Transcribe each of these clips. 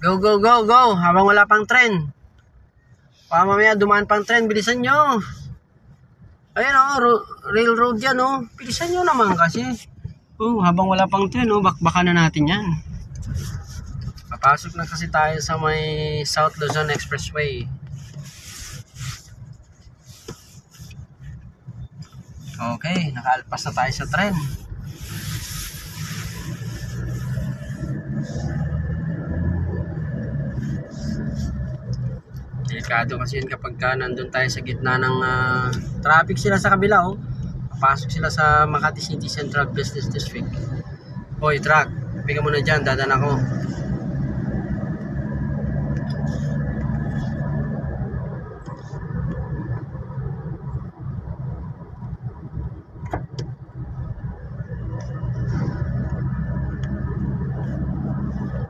Go, go, go, go. Habang wala pang tren. Baka mamaya dumaan pang tren. Bilisan nyo. Ayan railroad yan Bilisan nyo naman kasi. Habang wala pang tren bakbakan na natin yan. Papasok na kasi tayo sa may South Luzon Expressway. Okay, nakaalpas na tayo sa tren. Delikado kasi yun kapag nandun tayo sa gitna ng traffic sila sa kabila papasok sila sa Makati City Central Business District. Hoy truck, bigyan mo na dyan, dadan ako.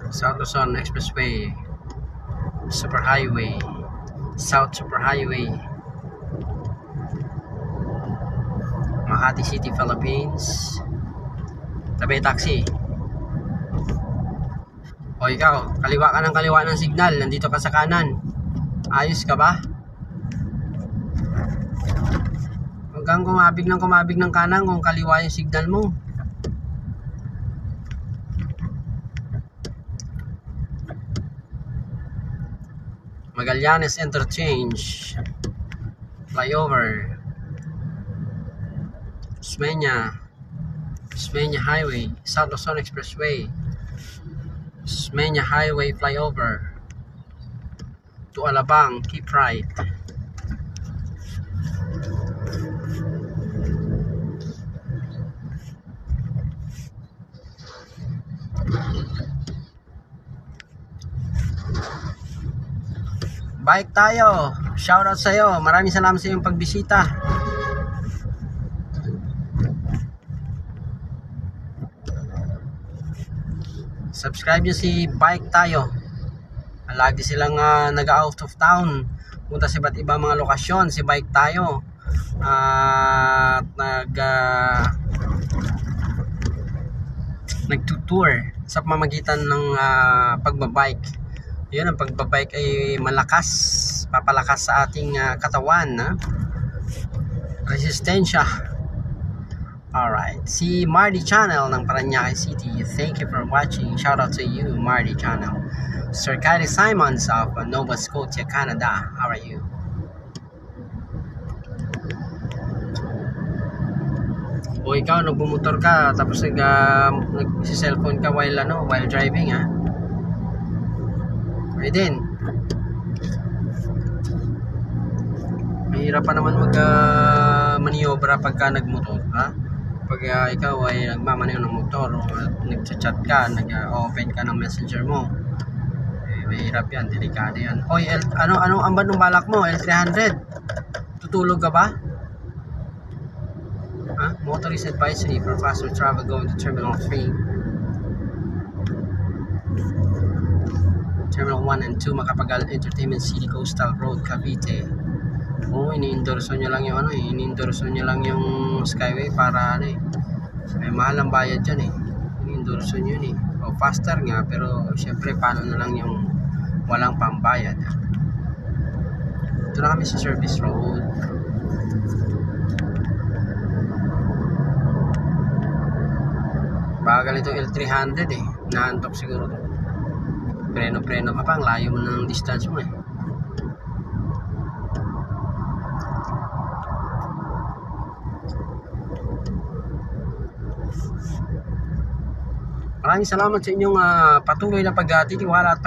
South Luzon Expressway, Superhighway, South Superhighway, Makati City, Philippines. Tabi taxi. O ikaw, kaliwa ka ng kaliwa ng signal, nandito ka sa kanan. Ayos ka ba? Huwag kang kumabig ng kanan kung kaliwa yung signal mo. Magallanes Interchange, Flyover, Osmeña Highway, South Luzon Expressway, Osmeña Highway Flyover, to Alabang, keep right. Bike tayo. Shoutout sa iyo. Maraming salamat sa iyong pagbisita. Subscribe nyo si Bike Tayo. Lagi silang nag-out of town. Punta sa iba't ibang mga lokasyon si Bike Tayo. At nagtutour sa pamamagitan ng pagbabike. Yun, ang pagbabike ay malakas, papalakas sa ating katawan, resistensya. Alright, si Marty Channel ng Parañaque City, thank you for watching. Shout out to you, Marty Channel. Sir Kylie Simons of Nova Scotia, Canada, how are you? O ikaw, nagbumotor ka tapos nag-cellphone ka while driving, Pwede din. Mahirap pa naman maniobra pagka nagmotor, Pag ikaw ay nagmamaneho ng motor at nagchat ka, nag-open ka ng messenger mo, mahirap yan, delikado yan. Oy, anong amban ng balak mo? L300? Tutulog ka ba? Motorist advisory for faster travel going to Terminal 3. Terminal 1 and 2, Macapagal Entertainment City, Coastal Road, Cavite. Ini-endorso nyo lang yung ini-endorso nyo lang yung Skyway para may mahal ang bayad dyan ini-endorso nyo yun faster nga, pero syempre paano na lang yung walang pambayad. Ito na kami sa service road. Bagal itong L300 naantok siguro to. Preno ka pa, ang layo mo ng distance mo Maraming salamat sa inyong patuloy na pagtitiwala at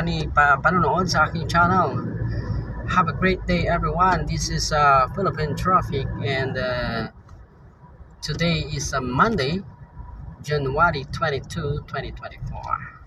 panonood sa aking channel. Have a great day everyone. This is Philippine Traffic and today is Monday, January 22, 2024.